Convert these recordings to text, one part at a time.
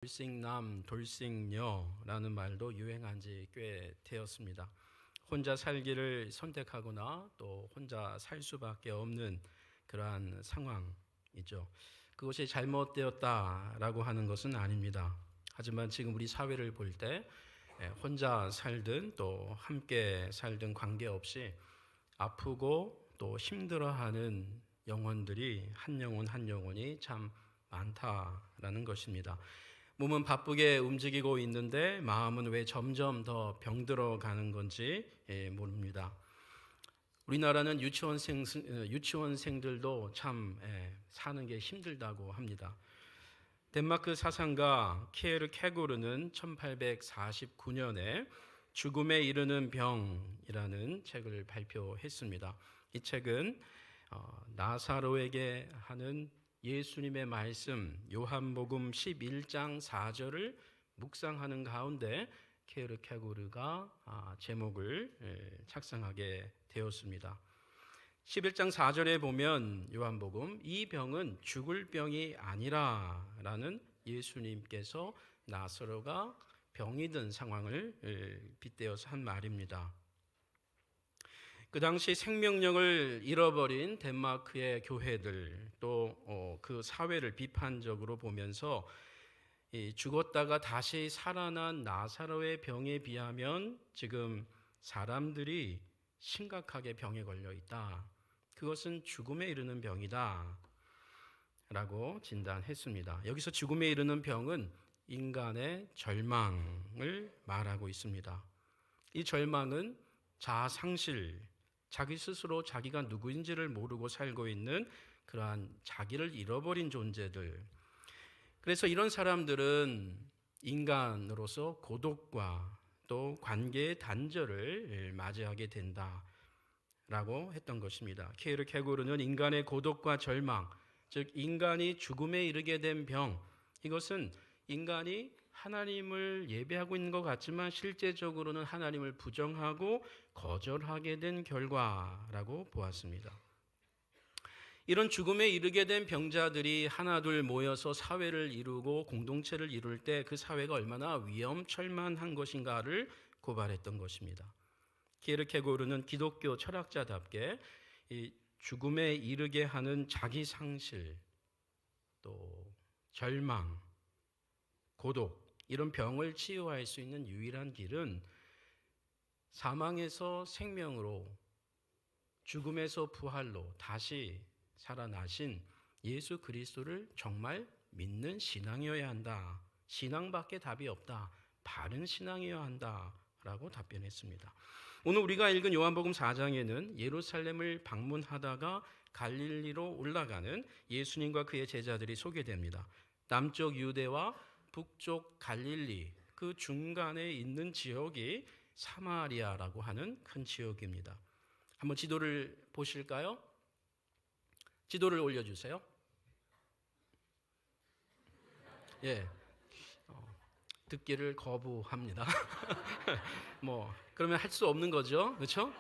돌싱남, 돌싱녀라는 말도 유행한 지 꽤 되었습니다. 혼자 살기를 선택하거나 또 혼자 살 수밖에 없는 그러한 상황이죠. 그것이 잘못되었다라고 하는 것은 아닙니다. 하지만 지금 우리 사회를 볼 때 혼자 살든 또 함께 살든 관계없이 아프고 또 힘들어하는 영혼들이 한 영혼 한 영혼이 참 많다라는 것입니다. 몸은 바쁘게 움직이고 있는데 마음은 왜 점점 더 병들어 가는 건지 모릅니다. 우리나라는 유치원생들도 참 사는 게 힘들다고 합니다. 덴마크 사상가 키에르 케고르는 1849년에 죽음에 이르는 병이라는 책을 발표했습니다. 이 책은 나사로에게 하는 예수님의 말씀 요한복음 11장 4절을 묵상하는 가운데 케르케고르가 제목을 작성하게 되었습니다. 11장 4절에 보면 요한복음 이 병은 죽을 병이 아니라라는 예수님께서 나사로가 병이 든 상황을 빗대어서 한 말입니다. 그 당시 생명력을 잃어버린 덴마크의 교회들 또 그 사회를 비판적으로 보면서 죽었다가 다시 살아난 나사로의 병에 비하면 지금 사람들이 심각하게 병에 걸려 있다. 그것은 죽음에 이르는 병이다. 라고 진단했습니다. 여기서 죽음에 이르는 병은 인간의 절망을 말하고 있습니다. 이 절망은 자아상실, 자기 스스로 자기가 누구인지를 모르고 살고 있는 그러한 자기를 잃어버린 존재들. 그래서 이런 사람들은 인간으로서 고독과 또 관계의 단절을 맞이하게 된다라고 했던 것입니다. 케이르 케고르는 인간의 고독과 절망, 즉 인간이 죽음에 이르게 된 병, 이것은 인간이 하나님을 예배하고 있는 것 같지만 실제적으로는 하나님을 부정하고 거절하게 된 결과라고 보았습니다. 이런 죽음에 이르게 된 병자들이 하나둘 모여서 사회를 이루고 공동체를 이룰 때 그 사회가 얼마나 위험천만한 것인가를 고발했던 것입니다. 키에르케고르는 기독교 철학자답게 이 죽음에 이르게 하는 자기 상실, 또 절망, 고독, 이런 병을 치유할 수 있는 유일한 길은 사망에서 생명으로, 죽음에서 부활로 다시 살아나신 예수 그리스도를 정말 믿는 신앙이어야 한다. 신앙밖에 답이 없다. 바른 신앙이어야 한다라고 답변했습니다. 오늘 우리가 읽은 요한복음 4장에는 예루살렘을 방문하다가 갈릴리로 올라가는 예수님과 그의 제자들이 소개됩니다. 남쪽 유대와 북쪽 갈릴리, 그 중간에 있는 지역이 사마리아라고 하는 큰 지역입니다. 한번 지도를 보실까요? 지도를 올려주세요. 예, 듣기를 거부합니다. 그러면 할 수 없는 거죠, 그렇죠?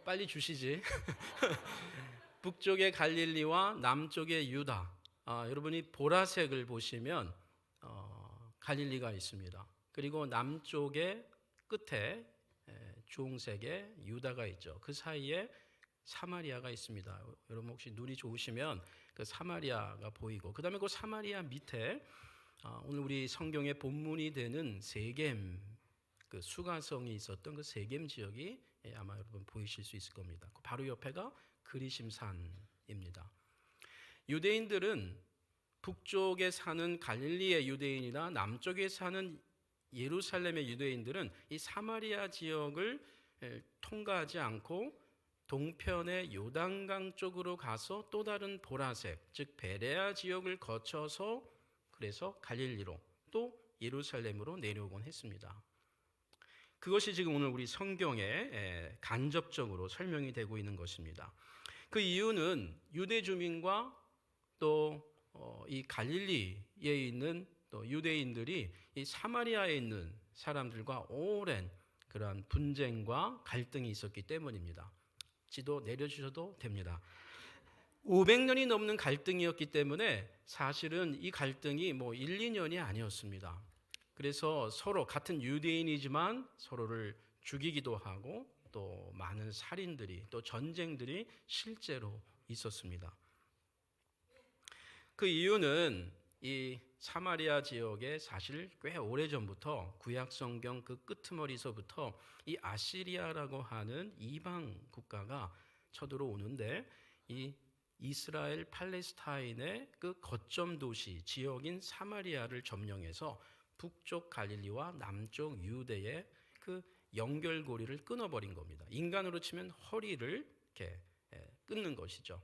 빨리 주시지. 북쪽의 갈릴리와 남쪽의 유다. 여러분이 보라색을 보시면 갈릴리가 있습니다. 그리고 남쪽의 끝에 주홍색의 유다가 있죠. 그 사이에 사마리아가 있습니다. 여러분 혹시 눈이 좋으시면 그 사마리아가 보이고, 그 다음에 그 사마리아 밑에 오늘 우리 성경의 본문이 되는 세겜, 그 수가성이 있었던 그 세겜 지역이 아마 여러분 보이실 수 있을 겁니다. 바로 옆에가 그리심산입니다. 유대인들은 북쪽에 사는 갈릴리의 유대인이나 남쪽에 사는 예루살렘의 유대인들은 이 사마리아 지역을 통과하지 않고 동편의 요단강 쪽으로 가서 또 다른 보라색, 즉 베레아 지역을 거쳐서 그래서 갈릴리로 또 예루살렘으로 내려오곤 했습니다. 그것이 지금 오늘 우리 성경에 간접적으로 설명이 되고 있는 것입니다. 그 이유는 유대 주민과 또 이 갈릴리에 있는 또 유대인들이 이 사마리아에 있는 사람들과 오랜 그러한 분쟁과 갈등이 있었기 때문입니다. 지도 내려주셔도 됩니다. 500년이 넘는 갈등이었기 때문에 사실은 이 갈등이 1, 2년이 아니었습니다. 그래서 서로 같은 유대인이지만 서로를 죽이기도 하고 또 많은 살인들이 또 전쟁들이 실제로 있었습니다. 그 이유는 이 사마리아 지역에 사실 꽤 오래전부터 구약 성경 그 끄트머리서부터 이 아시리아라고 하는 이방 국가가 쳐들어오는데 이 이스라엘 팔레스타인의 그 거점 도시 지역인 사마리아를 점령해서 북쪽 갈릴리와 남쪽 유대의 그 연결고리를 끊어버린 겁니다. 인간으로 치면 허리를 이렇게 끊는 것이죠.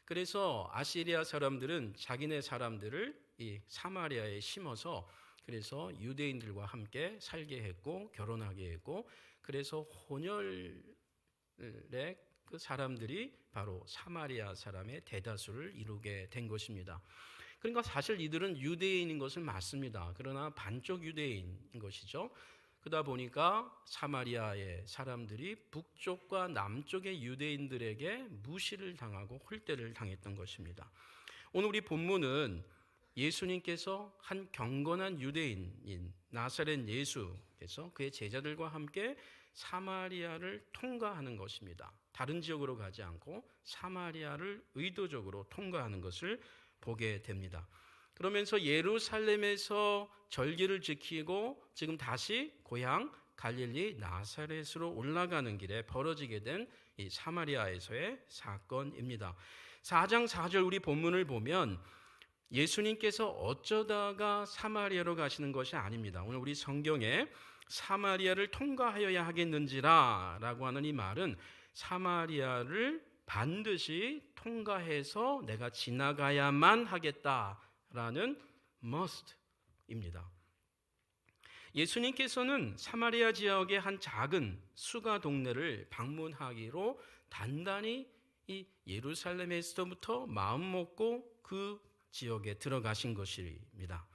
그래서 아시리아 사람들은 자기네 사람들을 이 사마리아에 심어서 그래서 유대인들과 함께 살게 했고 결혼하게 했고 그래서 혼혈의 그 사람들이 바로 사마리아 사람의 대다수를 이루게 된 것입니다. 그러니까 사실 이들은 유대인인 것은 맞습니다. 그러나 반쪽 유대인인 것이죠. 그러다 보니까 사마리아의 사람들이 북쪽과 남쪽의 유대인들에게 무시를 당하고 홀대를 당했던 것입니다. 오늘 우리 본문은 예수님께서 한 경건한 유대인인 나사렛 예수께서 그의 제자들과 함께 사마리아를 통과하는 것입니다. 다른 지역으로 가지 않고 사마리아를 의도적으로 통과하는 것을 보게 됩니다. 그러면서 예루살렘에서 절기를 지키고 지금 다시 고향 갈릴리 나사렛으로 올라가는 길에 벌어지게 된 이 사마리아에서의 사건입니다. 4장 4절 우리 본문을 보면 예수님께서 어쩌다가 사마리아로 가시는 것이 아닙니다. 오늘 우리 성경에 사마리아를 통과하여야 하겠는지라 라고 하는 이 말은 사마리아를 반드시 통과해서 내가 지나가야만 하겠다라는 must입니다. 예수님께서는 사마리아 지역의 한 작은 수가 동네를 방문하기로 단단히 이 예루살렘에서부터 마음 먹고 그 지역에 들어가신 것입니다.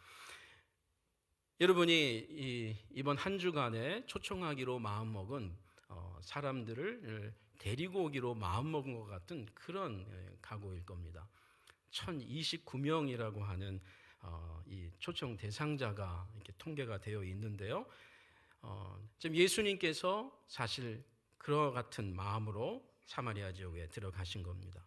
여러분이 이번 한 주간에 초청하기로 마음먹은 사람들을 데리고 오기로 마음먹은 것 같은 그런 각오일 겁니다. 1029명이라고 하는 이 초청 대상자가 이렇게 통계가 되어 있는데요. 지금 예수님께서 사실 그와 같은 마음으로 사마리아 지역에 들어가신 겁니다.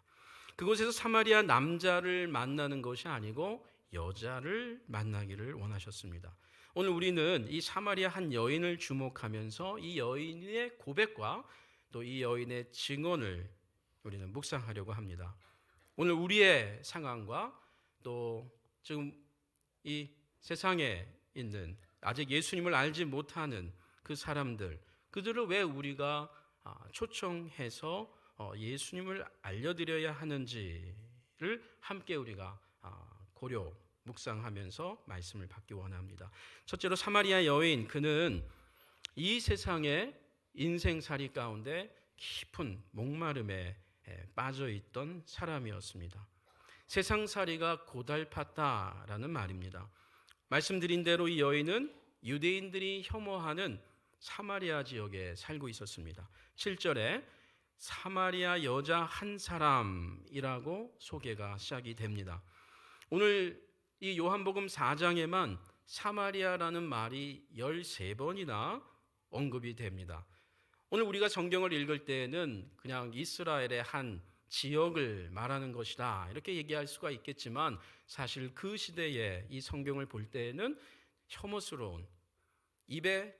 그곳에서 사마리아 남자를 만나는 것이 아니고 여자를 만나기를 원하셨습니다. 오늘 우리는 이 사마리아 한 여인을 주목하면서 이 여인의 고백과 또 이 여인의 증언을 우리는 묵상하려고 합니다. 오늘 우리의 상황과 또 지금 이 세상에 있는 아직 예수님을 알지 못하는 그 사람들, 그들을 왜 우리가 초청해서 예수님을 알려드려야 하는지를 함께 우리가 고려 묵상하면서 말씀을 받기 원합니다. 첫째로 사마리아 여인, 그는 이 세상의 인생살이 가운데 깊은 목마름에 빠져 있던 사람이었습니다. 세상살이가 고달팠다라는 말입니다. 말씀드린 대로 이 여인은 유대인들이 혐오하는 사마리아 지역에 살고 있었습니다. 7절에 사마리아 여자 한 사람이라고 소개가 시작이 됩니다. 오늘 이 요한복음 4장에만 사마리아라는 말이 13번이나 언급이 됩니다. 오늘 우리가 성경을 읽을 때에는 그냥 이스라엘의 한 지역을 말하는 것이다 이렇게 얘기할 수가 있겠지만 사실 그 시대에 이 성경을 볼 때에는 혐오스러운, 입에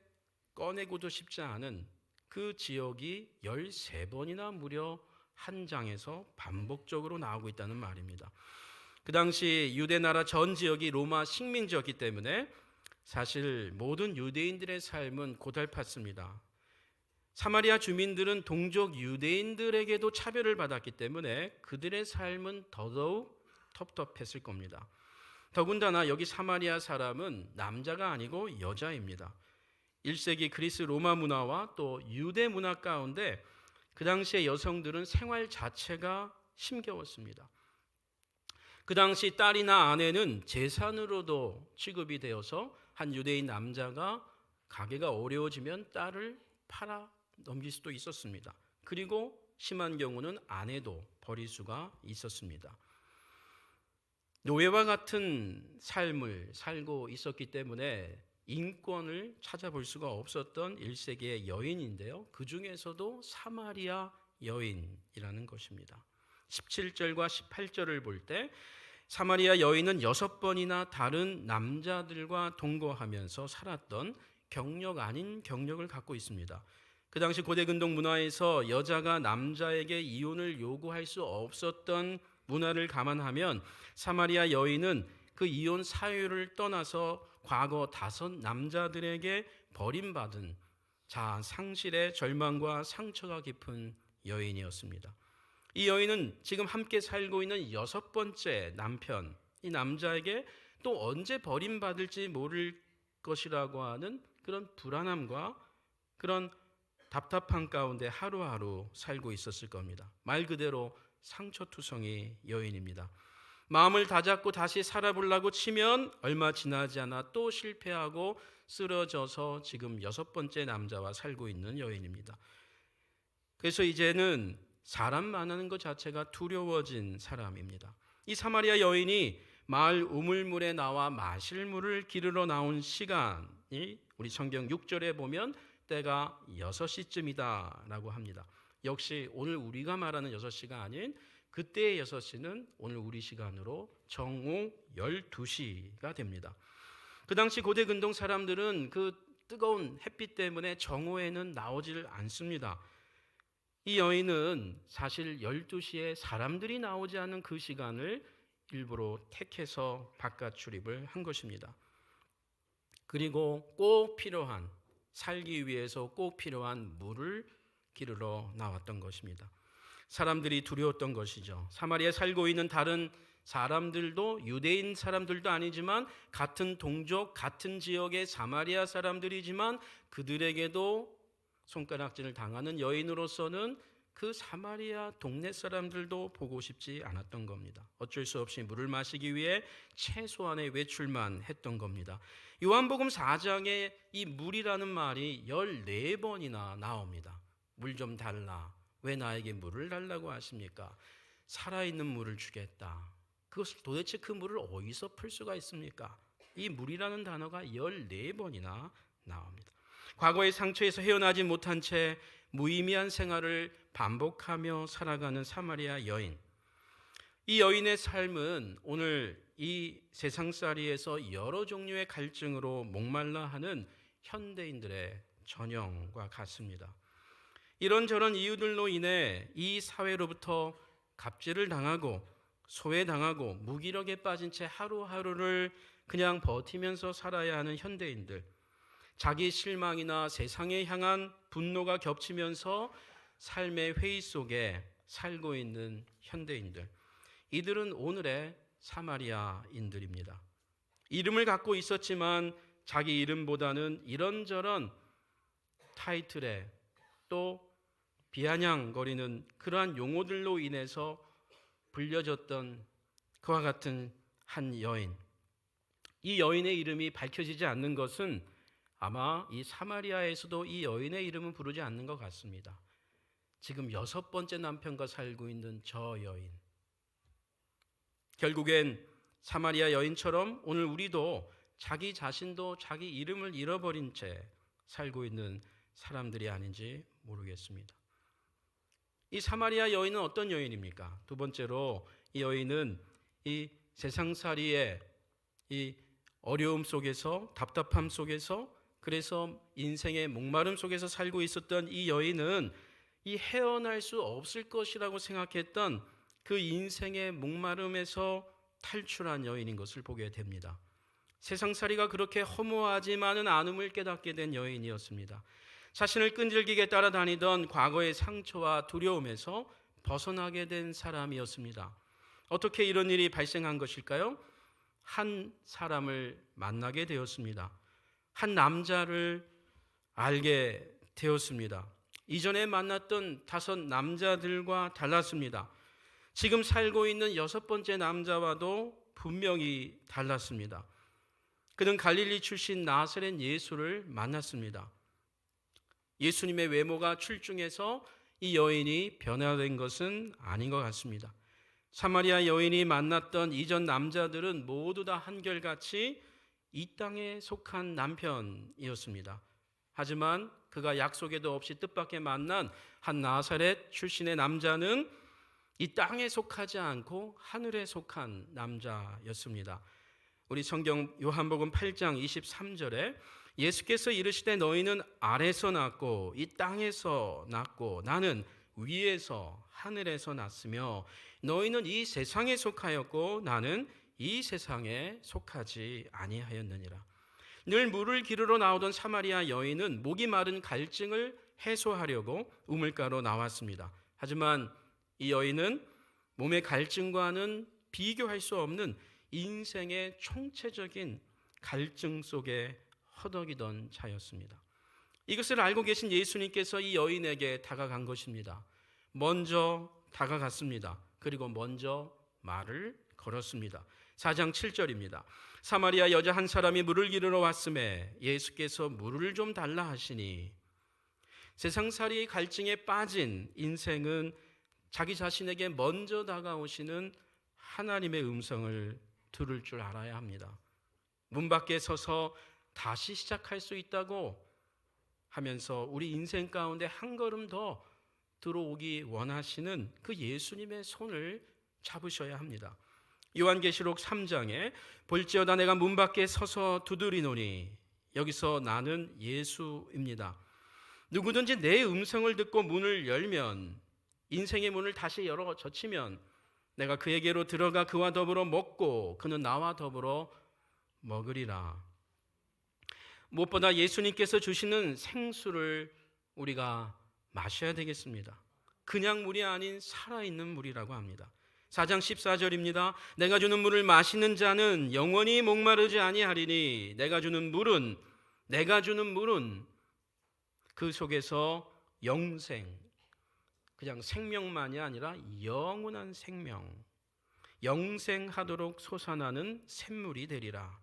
꺼내고도 싶지 않은 그 지역이 13번이나 무려 한 장에서 반복적으로 나오고 있다는 말입니다. 그 당시 유대 나라 전 지역이 로마 식민지였기 때문에 사실 모든 유대인들의 삶은 고달팠습니다. 사마리아 주민들은 동족 유대인들에게도 차별을 받았기 때문에 그들의 삶은 더더욱 텁텁했을 겁니다. 더군다나 여기 사마리아 사람은 남자가 아니고 여자입니다. 1세기 그리스 로마 문화와 또 유대 문화 가운데 그 당시의 여성들은 생활 자체가 힘겨웠습니다. 그 당시 딸이나 아내는 재산으로도 취급이 되어서 한 유대인 남자가 가게가 어려워지면 딸을 팔아 넘길 수도 있었습니다. 그리고 심한 경우는 아내도 버릴 수가 있었습니다. 노예와 같은 삶을 살고 있었기 때문에 인권을 찾아볼 수가 없었던 1세기의 여인인데요. 그 중에서도 사마리아 여인이라는 것입니다. 17절과 18절을 볼 때 사마리아 여인은 6번이나 다른 남자들과 동거하면서 살았던 경력 아닌 경력을 갖고 있습니다. 그 당시 고대 근동 문화에서 여자가 남자에게 이혼을 요구할 수 없었던 문화를 감안하면 사마리아 여인은 그 이혼 사유를 떠나서 과거 5 남자들에게 버림받은 자아 상실의 절망과 상처가 깊은 여인이었습니다. 이 여인은 지금 함께 살고 있는 6번째 남편, 이 남자에게 또 언제 버림받을지 모를 것이라고 하는 그런 불안함과 그런 답답한 가운데 하루하루 살고 있었을 겁니다. 말 그대로 상처투성이 여인입니다. 마음을 다잡고 다시 살아보려고 치면 얼마 지나지 않아 또 실패하고 쓰러져서 지금 6번째 남자와 살고 있는 여인입니다. 그래서 이제는 사람 만나는 것 자체가 두려워진 사람입니다. 이 사마리아 여인이 마을 우물물에 나와 마실 물을 기르러 나온 시간이 우리 성경 6절에 보면 때가 6시쯤이다 라고 합니다. 역시 오늘 우리가 말하는 6시가 아닌 그때의 6시는 오늘 우리 시간으로 정오 12시가 됩니다. 그 당시 고대 근동 사람들은 그 뜨거운 햇빛 때문에 정오에는 나오질 않습니다. 이 여인은 사실 12시에 사람들이 나오지 않은 그 시간을 일부러 택해서 바깥 출입을 한 것입니다. 그리고 꼭 필요한, 살기 위해서 꼭 필요한 물을 기르러 나왔던 것입니다. 사람들이 두려웠던 것이죠. 사마리아에 살고 있는 다른 사람들도 유대인 사람들도 아니지만 같은 동족, 같은 지역의 사마리아 사람들이지만 그들에게도 손가락질을 당하는 여인으로서는 그 사마리아 동네 사람들도 보고 싶지 않았던 겁니다. 어쩔 수 없이 물을 마시기 위해 최소한의 외출만 했던 겁니다. 요한복음 4장에 이 물이라는 말이 14번이나 나옵니다. 물 좀 달라. 왜 나에게 물을 달라고 하십니까? 살아있는 물을 주겠다. 그것을 도대체 그 물을 어디서 풀 수가 있습니까? 이 물이라는 단어가 14번이나 나옵니다. 과거의 상처에서 헤어나지 못한 채 무의미한 생활을 반복하며 살아가는 사마리아 여인. 이 여인의 삶은 오늘 이 세상살이에서 여러 종류의 갈증으로 목말라 하는 현대인들의 전형과 같습니다. 이런저런 이유들로 인해 이 사회로부터 갑질을 당하고 소외당하고 무기력에 빠진 채 하루하루를 그냥 버티면서 살아야 하는 현대인들, 자기 실망이나 세상에 향한 분노가 겹치면서 삶의 회의 속에 살고 있는 현대인들, 이들은 오늘의 사마리아인들입니다. 이름을 갖고 있었지만 자기 이름보다는 이런저런 타이틀에 또 비아냥거리는 그러한 용어들로 인해서 불려졌던 그와 같은 한 여인. 이 여인의 이름이 밝혀지지 않는 것은 아마 이 사마리아에서도 이 여인의 이름은 부르지 않는 것 같습니다. 지금 6번째 남편과 살고 있는 저 여인. 결국엔 사마리아 여인처럼 오늘 우리도 자기 자신도 자기 이름을 잃어버린 채 살고 있는 사람들이 아닌지 모르겠습니다. 이 사마리아 여인은 어떤 여인입니까? 두 번째로 이 여인은 이 세상살이의 이 어려움 속에서, 답답함 속에서, 그래서 인생의 목마름 속에서 살고 있었던 이 여인은 이 헤어날 수 없을 것이라고 생각했던 그 인생의 목마름에서 탈출한 여인인 것을 보게 됩니다. 세상살이가 그렇게 허무하지만은 않음을 깨닫게 된 여인이었습니다. 자신을 끈질기게 따라다니던 과거의 상처와 두려움에서 벗어나게 된 사람이었습니다. 어떻게 이런 일이 발생한 것일까요? 한 사람을 만나게 되었습니다. 한 남자를 알게 되었습니다. 이전에 만났던 5 남자들과 달랐습니다. 지금 살고 있는 6번째 남자와도 분명히 달랐습니다. 그는 갈릴리 출신 나사렛 예수를 만났습니다. 예수님의 외모가 출중해서 이 여인이 변화된 것은 아닌 것 같습니다. 사마리아 여인이 만났던 이전 남자들은 모두 다 한결같이 이 땅에 속한 남편이었습니다. 하지만 그가 약속에도 없이 뜻밖의 만난 한 나사렛 출신의 남자는 이 땅에 속하지 않고 하늘에 속한 남자였습니다. 우리 성경 요한복음 8장 23절에 예수께서 이르시되 너희는 아래서 났고 이 땅에서 났고 나는 위에서 하늘에서 났으며 너희는 이 세상에 속하였고 나는 이 세상에 속하지 아니하였느니라. 늘 물을 기르러 나오던 사마리아 여인은 목이 마른 갈증을 해소하려고 우물가로 나왔습니다. 하지만 이 여인은 몸의 갈증과는 비교할 수 없는 인생의 총체적인 갈증 속에 허덕이던 자였습니다. 이것을 알고 계신 예수님께서 이 여인에게 다가간 것입니다. 먼저 다가갔습니다. 그리고 먼저 말을 걸었습니다. 4장 7절입니다. 사마리아 여자 한 사람이 물을 기르러 왔음에 예수께서 물을 좀 달라 하시니 세상살이의 갈증에 빠진 인생은 자기 자신에게 먼저 다가오시는 하나님의 음성을 들을 줄 알아야 합니다. 문 밖에 서서 다시 시작할 수 있다고 하면서 우리 인생 가운데 한 걸음 더 들어오기 원하시는 그 예수님의 손을 잡으셔야 합니다. 요한계시록 3장에 볼지어다 내가 문 밖에 서서 두드리노니, 여기서 나는 예수입니다. 누구든지 내 음성을 듣고 문을 열면, 인생의 문을 다시 열어 젖히면 내가 그에게로 들어가 그와 더불어 먹고 그는 나와 더불어 먹으리라. 무엇보다 예수님께서 주시는 생수를 우리가 마셔야 되겠습니다. 그냥 물이 아닌 살아있는 물이라고 합니다. 4장 14절입니다. 내가 주는 물을 마시는 자는 영원히 목마르지 아니하리니 내가 주는 물은 그 속에서 영생, 그냥 생명만이 아니라 영원한 생명, 영생하도록 솟아나는 샘물이 되리라.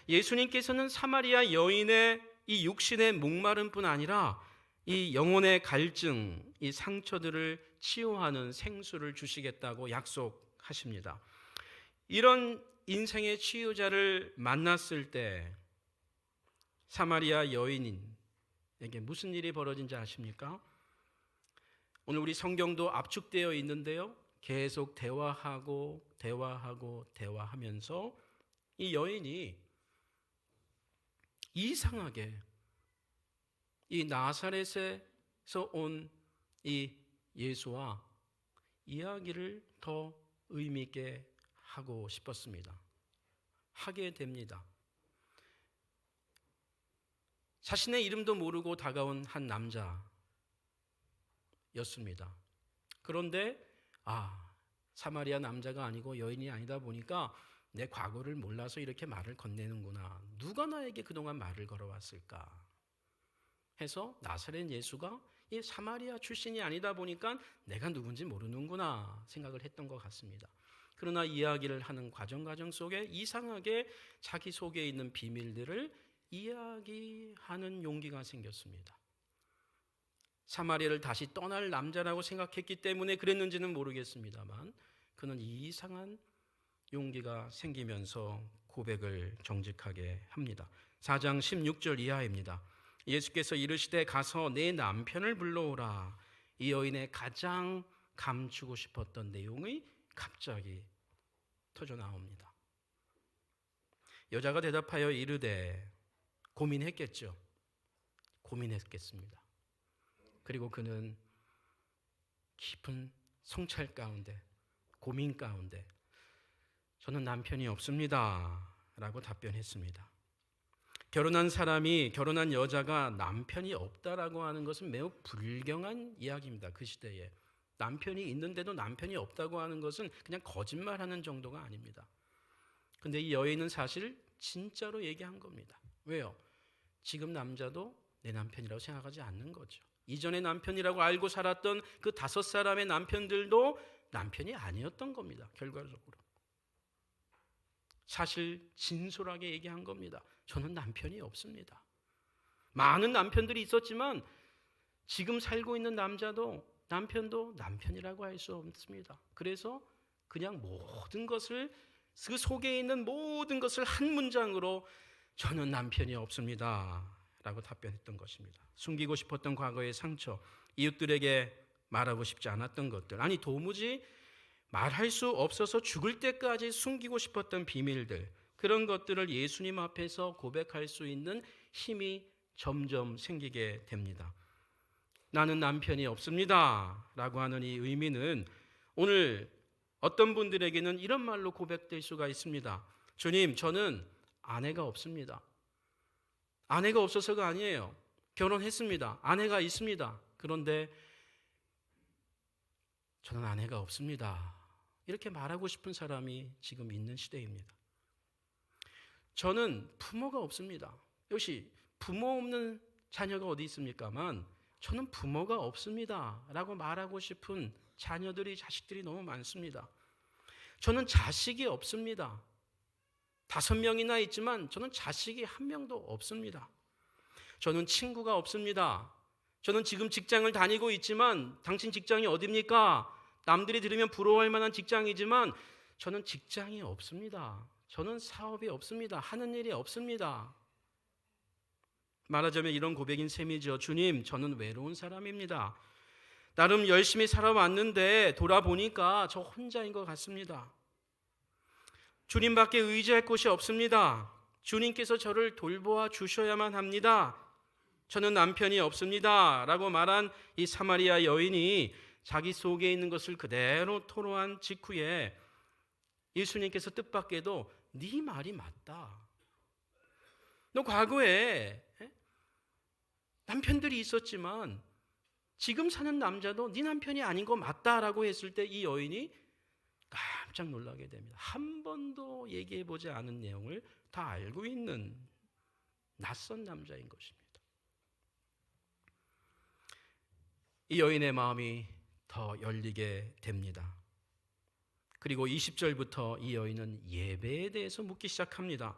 예수님께서는 사마리아 여인의 이 육신의 목마름뿐 아니라 이 영혼의 갈증, 이 상처들을 치유하는 생수를 주시겠다고 약속하십니다. 이런 인생의 치유자를 만났을 때 사마리아 여인에게 무슨 일이 벌어진지 아십니까? 오늘 우리 성경도 압축되어 있는데요. 계속 대화하면서 이 여인이 이상하게 이 나사렛에서 온 이 예수와 이야기를 더 의미 있게 하고 싶었습니다. 하게 됩니다. 자신의 이름도 모르고 다가온 한 남자였습니다. 그런데 사마리아 남자가 아니고 여인이 아니다 보니까 내 과거를 몰라서 이렇게 말을 건네는구나. 누가 나에게 그동안 말을 걸어왔을까 해서 나사렛 예수가 이 사마리아 출신이 아니다 보니까 내가 누군지 모르는구나 생각을 했던 것 같습니다. 그러나 이야기를 하는 과정 속에 이상하게 자기 속에 있는 비밀들을 이야기하는 용기가 생겼습니다. 사마리아를 다시 떠날 남자라고 생각했기 때문에 그랬는지는 모르겠습니다만 그는 이상한 용기가 생기면서 고백을 정직하게 합니다. 4장 16절 이하입니다. 예수께서 이르시되 가서 내 남편을 불러오라. 이 여인의 가장 감추고 싶었던 내용이 갑자기 터져 나옵니다. 여자가 대답하여 이르되, 고민했겠죠. 고민했겠습니다. 그리고 그는 깊은 성찰 가운데, 고민 가운데 저는 남편이 없습니다 라고 답변했습니다. 결혼한 여자가 남편이 없다라고 하는 것은 매우 불경한 이야기입니다. 그 시대에 남편이 있는데도 남편이 없다고 하는 것은 그냥 거짓말하는 정도가 아닙니다. 근데 이 여인은 사실 진짜로 얘기한 겁니다. 왜요? 지금 남자도 내 남편이라고 생각하지 않는 거죠. 이전에 남편이라고 알고 살았던 그 5사람의 남편들도 남편이 아니었던 겁니다. 결과적으로 사실 진솔하게 얘기한 겁니다. 저는 남편이 없습니다. 많은 남편들이 있었지만 지금 살고 있는 남자도 남편도 남편이라고 할 수 없습니다. 그래서 그냥 모든 것을, 그 속에 있는 모든 것을 한 문장으로 저는 남편이 없습니다 라고 답변했던 것입니다. 숨기고 싶었던 과거의 상처, 이웃들에게 말하고 싶지 않았던 것들, 아니 도무지 말할 수 없어서 죽을 때까지 숨기고 싶었던 비밀들, 그런 것들을 예수님 앞에서 고백할 수 있는 힘이 점점 생기게 됩니다. 나는 남편이 없습니다 라고 하는 이 의미는 오늘 어떤 분들에게는 이런 말로 고백될 수가 있습니다. 주님, 저는 아내가 없습니다. 아내가 없어서가 아니에요. 결혼했습니다. 아내가 있습니다. 그런데 저는 아내가 없습니다. 이렇게 말하고 싶은 사람이 지금 있는 시대입니다. 저는 부모가 없습니다. 역시 부모 없는 자녀가 어디 있습니까만 저는 부모가 없습니다 라고 말하고 싶은 자녀들이, 자식들이 너무 많습니다. 저는 자식이 없습니다. 5명이나 있지만 저는 자식이 1명도 없습니다. 저는 친구가 없습니다. 저는 지금 직장을 다니고 있지만 당신 직장이 어디입니까? 남들이 들으면 부러워할 만한 직장이지만 저는 직장이 없습니다. 저는 사업이 없습니다. 하는 일이 없습니다. 말하자면 이런 고백인 셈이죠. 주님, 저는 외로운 사람입니다. 나름 열심히 살아왔는데 돌아보니까 저 혼자인 것 같습니다. 주님밖에 의지할 곳이 없습니다. 주님께서 저를 돌보아 주셔야만 합니다. 저는 남편이 없습니다 라고 말한 이 사마리아 여인이 자기 속에 있는 것을 그대로 토로한 직후에 예수님께서 뜻밖에도 네 말이 맞다. 너 과거에 남편들이 있었지만 지금 사는 남자도 네 남편이 아닌 거 맞다라고 했을 때 이 여인이 깜짝 놀라게 됩니다. 한 번도 얘기해보지 않은 내용을 다 알고 있는 낯선 남자인 것입니다. 이 여인의 마음이 더 열리게 됩니다. 그리고 20절부터 이 여인은 예배에 대해서 묻기 시작합니다.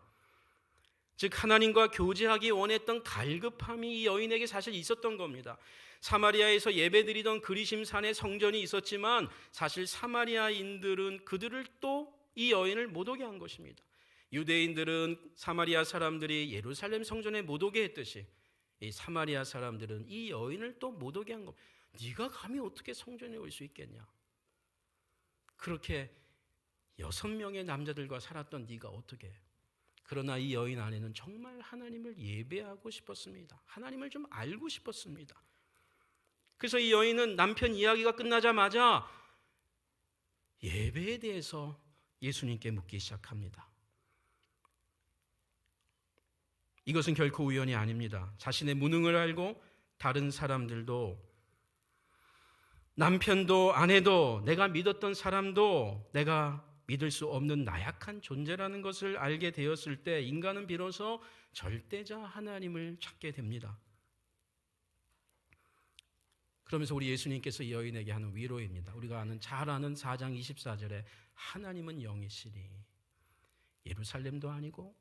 즉 하나님과 교제하기 원했던 갈급함이 이 여인에게 사실 있었던 겁니다. 사마리아에서 예배드리던 그리심산에 성전이 있었지만 사실 사마리아인들은 그들을 또 이 여인을 못 오게 한 것입니다. 유대인들은 사마리아 사람들이 예루살렘 성전에 못 오게 했듯이 이 사마리아 사람들은 이 여인을 또 못 오게 한 겁니다. 네가 감히 어떻게 성전에 올 수 있겠냐? 그렇게 6명의 남자들과 살았던 네가 어떻게 해? 그러나 이 여인 안에는 정말 하나님을 예배하고 싶었습니다. 하나님을 좀 알고 싶었습니다. 그래서 이 여인은 남편 이야기가 끝나자마자 예배에 대해서 예수님께 묻기 시작합니다. 이것은 결코 우연이 아닙니다. 자신의 무능을 알고 다른 사람들도, 남편도 아내도, 내가 믿었던 사람도 내가 믿을 수 없는 나약한 존재라는 것을 알게 되었을 때 인간은 비로소 절대자 하나님을 찾게 됩니다. 그러면서 우리 예수님께서 이 여인에게 하는 위로입니다. 우리가 잘 아는 4장 24절에 하나님은 영이시니 예루살렘도 아니고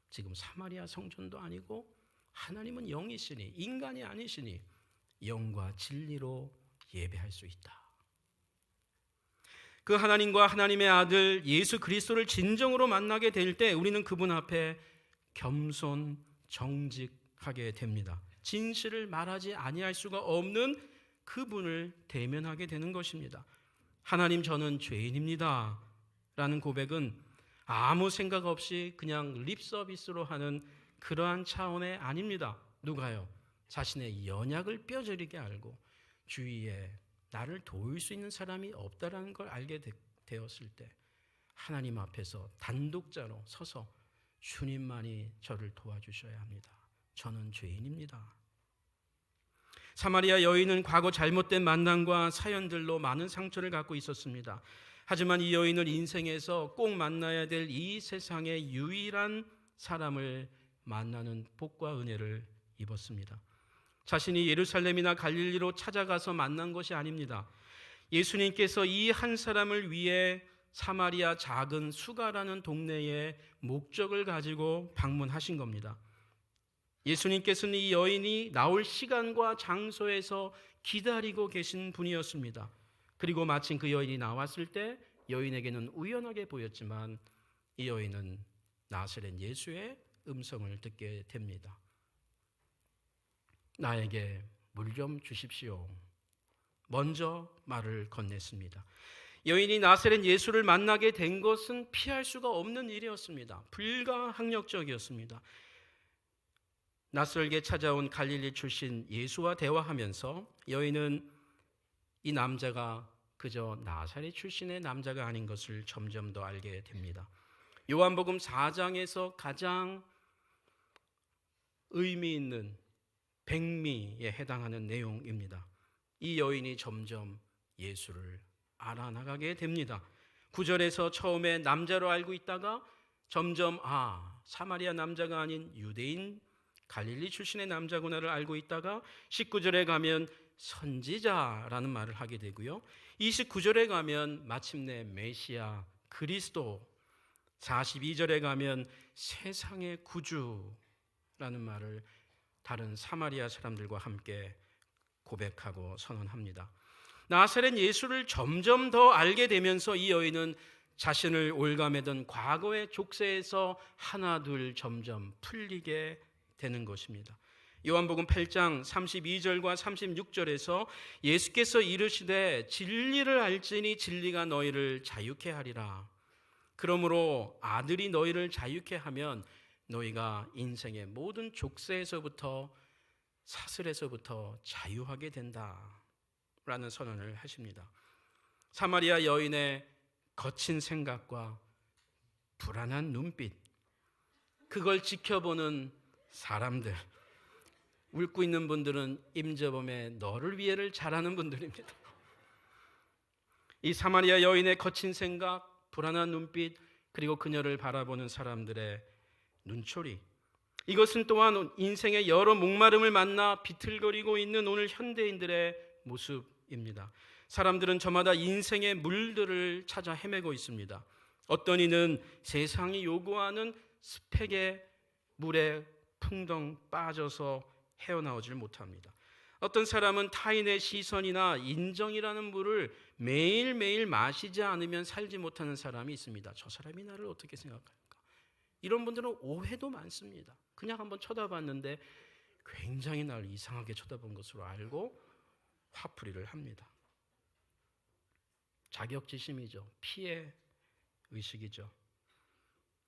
지금 사마리아 성전도 아니고 하나님은 영이시니 인간이 아니시니 영과 진리로 예배할 수 있다. 그 하나님과 하나님의 아들 예수 그리스도를 진정으로 만나게 될 때 우리는 그분 앞에 겸손 정직하게 됩니다. 진실을 말하지 아니할 수가 없는 그분을 대면하게 되는 것입니다. 하나님, 저는 죄인입니다 라는 고백은 아무 생각 없이 그냥 립 서비스로 하는 그러한 차원의 아닙니다. 누가요? 자신의 연약을 뼈저리게 알고 주위에 나를 도울 수 있는 사람이 없다라는 걸 알게 되었을 때 하나님 앞에서 단독자로 서서 주님만이 저를 도와주셔야 합니다. 저는 죄인입니다. 사마리아 여인은 과거 잘못된 만남과 사연들로 많은 상처를 갖고 있었습니다. 하지만 이 여인은 인생에서 꼭 만나야 될 이 세상의 유일한 사람을 만나는 복과 은혜를 입었습니다. 자신이 예루살렘이나 갈릴리로 찾아가서 만난 것이 아닙니다. 예수님께서 이 한 사람을 위해 사마리아 작은 수가라는 동네에 목적을 가지고 방문하신 겁니다. 예수님께서는 이 여인이 나올 시간과 장소에서 기다리고 계신 분이었습니다. 그리고 마침 그 여인이 나왔을 때 여인에게는 우연하게 보였지만 이 여인은 나사렛 예수의 음성을 듣게 됩니다. 나에게 물 좀 주십시오. 먼저 말을 건넸습니다. 여인이 나사렛 예수를 만나게 된 것은 피할 수가 없는 일이었습니다. 불가항력적이었습니다. 낯설게 찾아온 갈릴리 출신 예수와 대화하면서 여인은 이 남자가 그저 나사렛 출신의 남자가 아닌 것을 점점 더 알게 됩니다. 요한복음 4장에서 가장 의미 있는 백미에 해당하는 내용입니다. 이 여인이 점점 예수를 알아나가게 됩니다. 9절에서 처음에 남자로 알고 있다가 점점 사마리아 남자가 아닌 유대인 갈릴리 출신의 남자구나를 알고 있다가 19절에 가면 선지자라는 말을 하게 되고요. 29절에 가면 마침내 메시아 그리스도, 42절에 가면 세상의 구주라는 말을 다른 사마리아 사람들과 함께 고백하고 선언합니다. 나사렛 예수를 점점 더 알게 되면서 이 여인은 자신을 올가매던 과거의 족쇄에서 하나둘 점점 풀리게 되는 것입니다. 요한복음 8장 32절과 36절에서 예수께서 이르시되 진리를 알지니 진리가 너희를 자유케 하리라. 그러므로 아들이 너희를 자유케 하면 너희가 인생의 모든 족쇄에서부터 사슬에서부터 자유하게 된다라는 선언을 하십니다. 사마리아 여인의 거친 생각과 불안한 눈빛, 그걸 지켜보는 사람들, 웃고 있는 분들은 임재범의 너를 위해를 잘하는 분들입니다. 이 사마리아 여인의 거친 생각, 불안한 눈빛, 그리고 그녀를 바라보는 사람들의 눈초리, 이것은 또한 인생의 여러 목마름을 만나 비틀거리고 있는 오늘 현대인들의 모습입니다. 사람들은 저마다 인생의 물들을 찾아 헤매고 있습니다. 어떤 이는 세상이 요구하는 스펙의 물에 풍덩 빠져서 헤어나오질 못합니다. 어떤 사람은 타인의 시선이나 인정이라는 물을 매일매일 마시지 않으면 살지 못하는 사람이 있습니다. 저 사람이 나를 어떻게 생각할까? 이런 분들은 오해도 많습니다. 그냥 한번 쳐다봤는데 굉장히 나를 이상하게 쳐다본 것으로 알고 화풀이를 합니다. 자격지심이죠. 피해 의식이죠.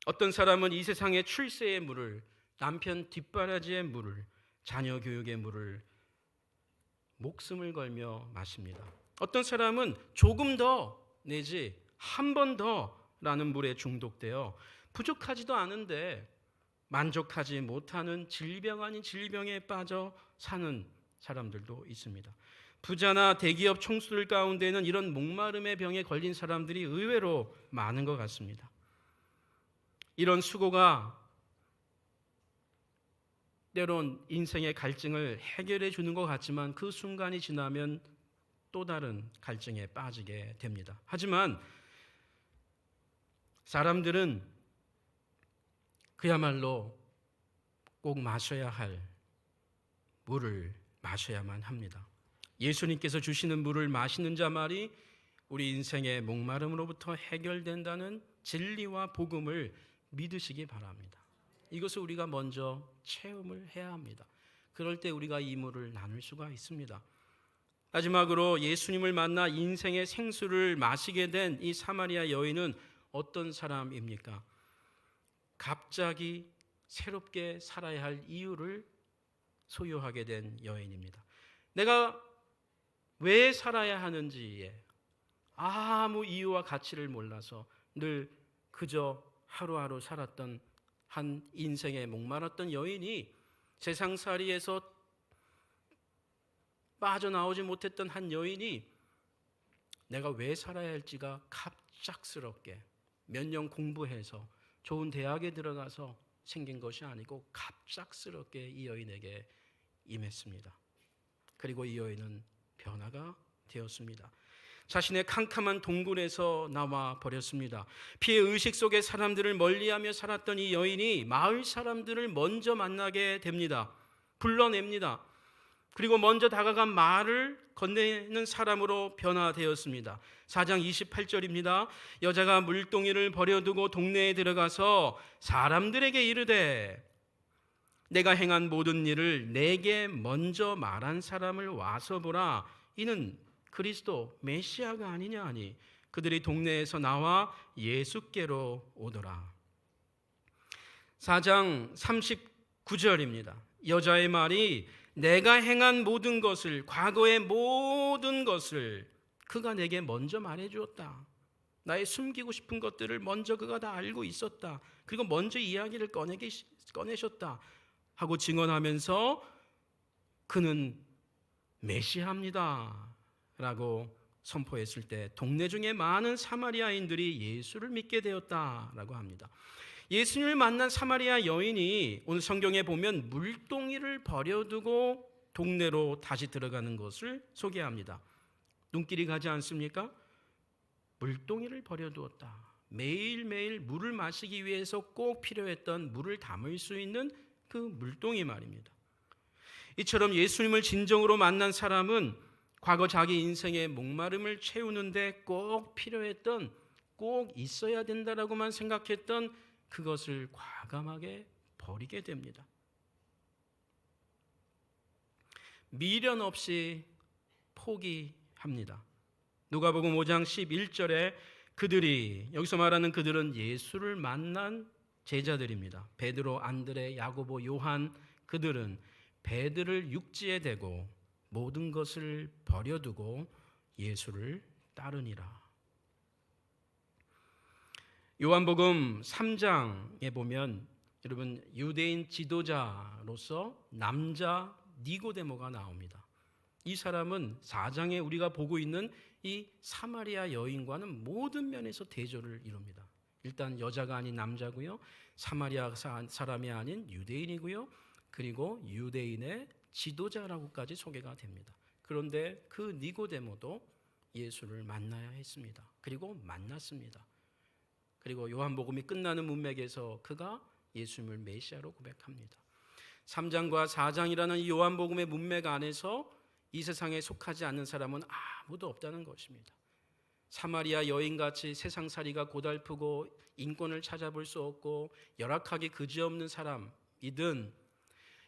어떤 사람은 이 세상의 출세의 물을, 남편 뒷바라지의 물을, 자녀 교육의 물을 목숨을 걸며 마십니다. 어떤 사람은 조금 더 내지 한 번 더라는 물에 중독되어 부족하지도 않은데 만족하지 못하는 질병 아닌 질병에 빠져 사는 사람들도 있습니다. 부자나 대기업 총수들 가운데는 이런 목마름의 병에 걸린 사람들이 의외로 많은 것 같습니다. 이런 수고가 때론 인생의 갈증을 해결해 주는 것 같지만 그 순간이 지나면 또 다른 갈증에 빠지게 됩니다. 하지만 사람들은 그야말로 꼭 마셔야 할 물을 마셔야만 합니다. 예수님께서 주시는 물을 마시는 자말이 우리 인생의 목마름으로부터 해결된다는 진리와 복음을 믿으시기 바랍니다. 이것을 우리가 먼저 체험을 해야 합니다. 그럴 때 우리가 이 물을 나눌 수가 있습니다. 마지막으로 예수님을 만나 인생의 생수를 마시게 된 이 사마리아 여인은 어떤 사람입니까? 갑자기 새롭게 살아야 할 이유를 소유하게 된 여인입니다. 내가 왜 살아야 하는지에 아무 이유와 가치를 몰라서 늘 그저 하루하루 살았던 한 인생에 목말랐던 여인이 세상살이에서 빠져나오지 못했던 한 여인이 내가 왜 살아야 할지가 갑작스럽게 몇 년 공부해서 좋은 대학에 들어가서 생긴 것이 아니고 갑작스럽게 이 여인에게 임했습니다. 그리고 이 여인은 변화가 되었습니다. 자신의 캄캄한 동굴에서 나와 버렸습니다. 피해 의식 속에 사람들을 멀리하며 살았던 이 여인이 마을 사람들을 먼저 만나게 됩니다. 불러냅니다. 그리고 먼저 다가간 말을 건네는 사람으로 변화되었습니다. 4장 28절입니다. 여자가 물동이를 버려두고 동네에 들어가서 사람들에게 이르되 내가 행한 모든 일을 내게 먼저 말한 사람을 와서 보라. 이는 그리스도 메시아가 아니냐 하니 그들이 동네에서 나와 예수께로 오더라. 4장 39절입니다. 여자의 말이 내가 행한 모든 것을, 과거의 모든 것을 그가 내게 먼저 말해 주었다. 나의 숨기고 싶은 것들을 먼저 그가 다 알고 있었다. 그리고 먼저 이야기를 꺼내셨다 하고 증언하면서 그는 메시아입니다 라고 선포했을 때 동네 중에 많은 사마리아인들이 예수를 믿게 되었다라고 합니다. 예수님을 만난 사마리아 여인이 오늘 성경에 보면 물동이를 버려두고 동네로 다시 들어가는 것을 소개합니다. 눈길이 가지 않습니까? 물동이를 버려두었다. 매일매일 물을 마시기 위해서 꼭 필요했던 물을 담을 수 있는 그 물동이 말입니다. 이처럼 예수님을 진정으로 만난 사람은 과거 자기 인생의 목마름을 채우는데 꼭 필요했던, 꼭 있어야 된다라고만 생각했던 그것을 과감하게 버리게 됩니다. 미련 없이 포기합니다. 누가복음 5장 11절에 그들이, 여기서 말하는 그들은 예수를 만난 제자들입니다. 베드로, 안드레, 야고보, 요한, 그들은 배들을 육지에 대고 모든 것을 버려두고 예수를 따르니라. 요한복음 3장에 보면 여러분 유대인 지도자로서 남자 니고데모가 나옵니다. 이 사람은 4장에 우리가 보고 있는 이 사마리아 여인과는 모든 면에서 대조를 이룹니다. 일단 여자가 아닌 남자고요. 사마리아 사람이 아닌 유대인이고요. 그리고 유대인의 지도자라고까지 소개가 됩니다. 그런데 그 니고데모도 예수를 만나야 했습니다. 그리고 만났습니다. 그리고 요한복음이 끝나는 문맥에서 그가 예수님을 메시아로 고백합니다. 3장과 4장이라는 이 요한복음의 문맥 안에서 이 세상에 속하지 않는 사람은 아무도 없다는 것입니다. 사마리아 여인같이 세상살이가 고달프고 인권을 찾아볼 수 없고 열악하기 그지없는 사람이든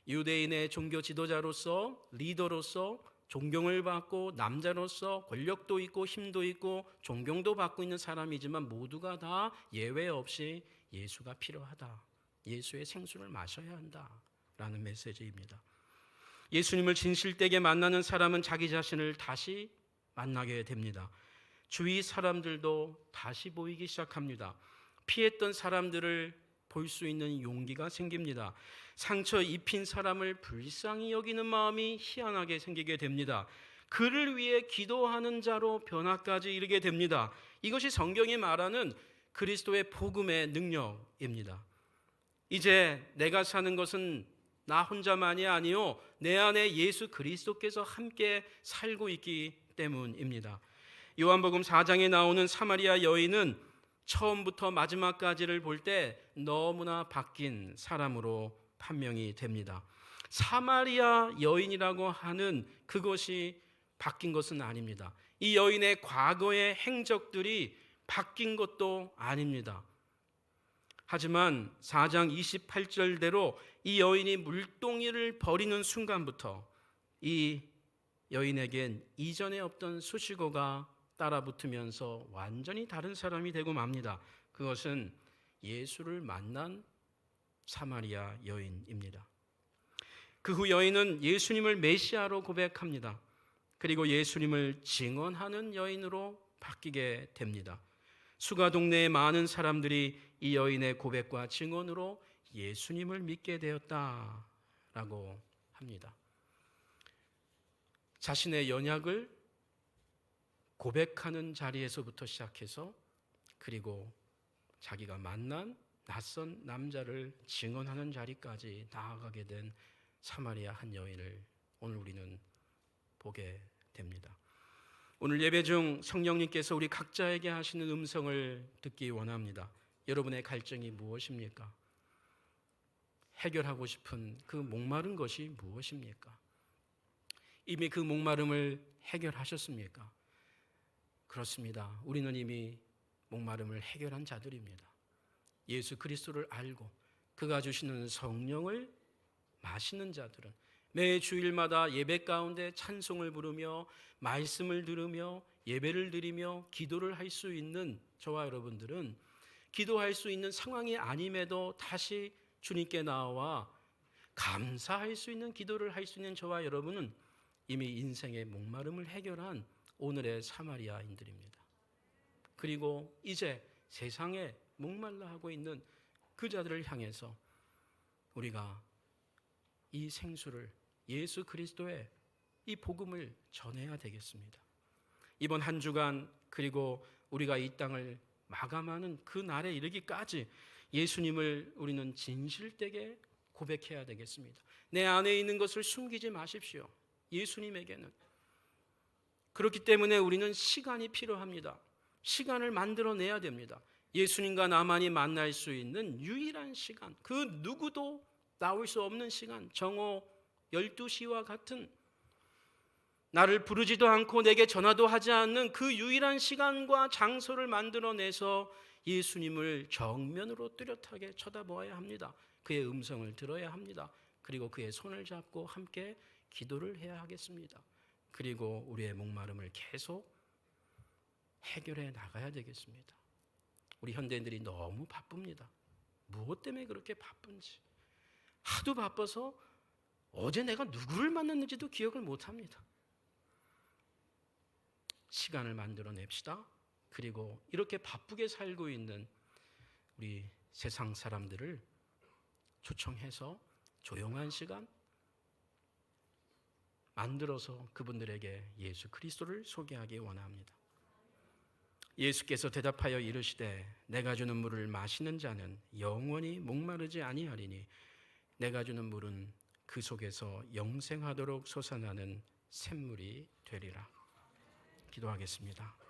유대인의 종교 지도자로서, 리더로서 존경을 받고 남자로서 권력도 있고 힘도 있고 존경도 받고 있는 사람이지만 모두가 다 예외 없이 예수가 필요하다. 예수의 생수를 마셔야 한다라는 메시지입니다. 예수님을 진실되게 만나는 사람은 자기 자신을 다시 만나게 됩니다. 주위 사람들도 다시 보이기 시작합니다. 피했던 사람들을 볼 수 있는 용기가 생깁니다. 상처 입힌 사람을 불쌍히 여기는 마음이 희한하게 생기게 됩니다. 그를 위해 기도하는 자로 변화까지 이르게 됩니다. 이것이 성경이 말하는 그리스도의 복음의 능력입니다. 이제 내가 사는 것은 나 혼자만이 아니요 내 안에 예수 그리스도께서 함께 살고 있기 때문입니다. 요한복음 4장에 나오는 사마리아 여인은 처음부터 마지막까지를 볼 때 너무나 바뀐 사람으로 판명이 됩니다. 사마리아 여인이라고 하는 그것이 바뀐 것은 아닙니다. 이 여인의 과거의 행적들이 바뀐 것도 아닙니다. 하지만 4장 28절대로 이 여인이 물동이를 버리는 순간부터 이 여인에겐 이전에 없던 수식어가 따라붙으면서 완전히 다른 사람이 되고 맙니다. 그것은 예수를 만난 사마리아 여인입니다. 그 후 여인은 예수님을 메시아로 고백합니다. 그리고 예수님을 증언하는 여인으로 바뀌게 됩니다. 수가 동네의 많은 사람들이 이 여인의 고백과 증언으로 예수님을 믿게 되었다라고 합니다. 자신의 연약을 고백하는 자리에서부터 시작해서 그리고 자기가 만난 낯선 남자를 증언하는 자리까지 나아가게 된 사마리아 한 여인을 오늘 우리는 보게 됩니다. 오늘 예배 중 성령님께서 우리 각자에게 하시는 음성을 듣기 원합니다. 여러분의 갈증이 무엇입니까? 해결하고 싶은 그 목마른 것이 무엇입니까? 이미 그 목마름을 해결하셨습니까? 그렇습니다. 우리는 이미 목마름을 해결한 자들입니다. 예수 그리스도를 알고 그가 주시는 성령을 마시는 자들은 매 주일마다 예배 가운데 찬송을 부르며 말씀을 들으며 예배를 드리며 기도를 할 수 있는 저와 여러분들은 기도할 수 있는 상황이 아님에도 다시 주님께 나와 감사할 수 있는 기도를 할 수 있는 저와 여러분은 이미 인생의 목마름을 해결한 오늘의 사마리아인들입니다. 그리고 이제 세상에 목말라 하고 있는 그 자들을 향해서 우리가 이 생수를 예수 그리스도의 이 복음을 전해야 되겠습니다. 이번 한 주간 그리고 우리가 이 땅을 마감하는 그 날에 이르기까지 예수님을 우리는 진실되게 고백해야 되겠습니다. 내 안에 있는 것을 숨기지 마십시오. 예수님에게는. 그렇기 때문에 우리는 시간이 필요합니다. 시간을 만들어내야 됩니다. 예수님과 나만이 만날 수 있는 유일한 시간, 그 누구도 나올 수 없는 시간, 정오 12시와 같은 나를 부르지도 않고 내게 전화도 하지 않는 그 유일한 시간과 장소를 만들어내서 예수님을 정면으로 뚜렷하게 쳐다보아야 합니다. 그의 음성을 들어야 합니다. 그리고 그의 손을 잡고 함께 기도를 해야 하겠습니다. 그리고 우리의 목마름을 계속 해결해 나가야 되겠습니다. 우리 현대인들이 너무 바쁩니다. 무엇 때문에 그렇게 바쁜지. 하도 바빠서 어제 내가 누구를 만났는지도 기억을 못합니다. 시간을 만들어냅시다. 그리고 이렇게 바쁘게 살고 있는 우리 세상 사람들을 초청해서 조용한 시간 만들어서 그분들에게 예수 그리스도를 소개하기 원합니다. 예수께서 대답하여 이르시되 내가 주는 물을 마시는 자는 영원히 목마르지 아니하리니 내가 주는 물은 그 속에서 영생하도록 솟아나는 샘물이 되리라. 기도하겠습니다.